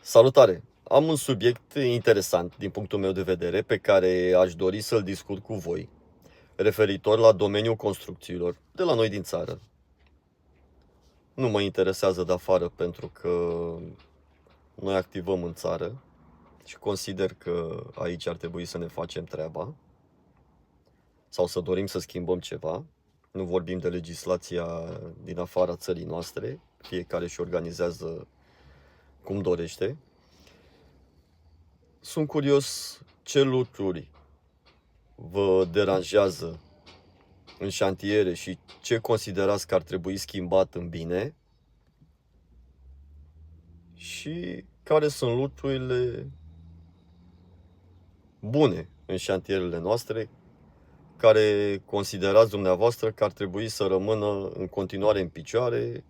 Salutare! Am un subiect interesant din punctul meu de vedere pe care aș dori să-l discut cu voi, referitor la domeniul construcțiilor de la noi din țară. Nu mă interesează de afară pentru că noi activăm în țară și consider că aici ar trebui să ne facem treaba sau să dorim să schimbăm ceva. Nu vorbim de legislația din afara țării noastre, fiecare își organizează cum dorește. Sunt curios ce lucruri vă deranjează în șantiere și ce considerați că ar trebui schimbat în bine și care sunt lucrurile bune în șantierele noastre care considerați dumneavoastră că ar trebui să rămână în continuare în picioare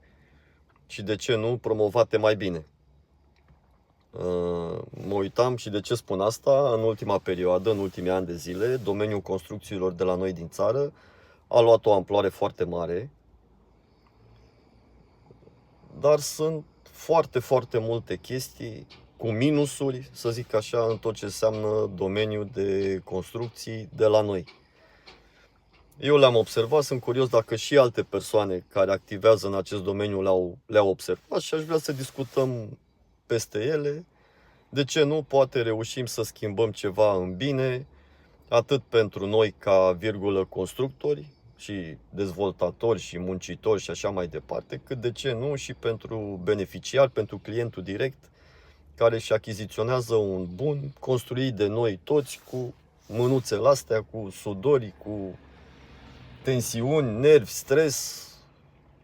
și, de ce nu, promovate mai bine. Mă uitam și de ce spun asta, în ultima perioadă, în ultimii ani de zile, domeniul construcțiilor de la noi din țară a luat o amploare foarte mare, dar sunt foarte multe chestii cu minusuri, să zic așa, în tot ce înseamnă domeniul de construcții de la noi. Eu le-am observat, sunt curios dacă și alte persoane care activează în acest domeniu le-au observat și aș vrea să discutăm peste ele. De ce nu? Poate reușim să schimbăm ceva în bine, atât pentru noi ca constructori și dezvoltatori și muncitori și așa mai departe, cât, de ce nu, și pentru beneficiar, pentru clientul direct, care își achiziționează un bun construit de noi toți, cu mânuțele astea, cu sudori, cu tensiuni, nervi, stres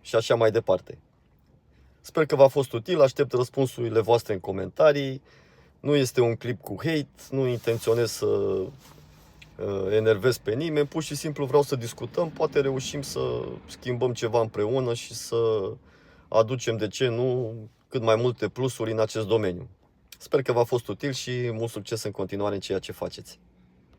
și așa mai departe. Sper că v-a fost util, aștept răspunsurile voastre în comentarii. Nu este un clip cu hate, nu intenționez să enervez pe nimeni, pur și simplu vreau să discutăm, poate reușim să schimbăm ceva împreună și să aducem, de ce nu, cât mai multe plusuri în acest domeniu. Sper că v-a fost util și mult succes în continuare în ceea ce faceți.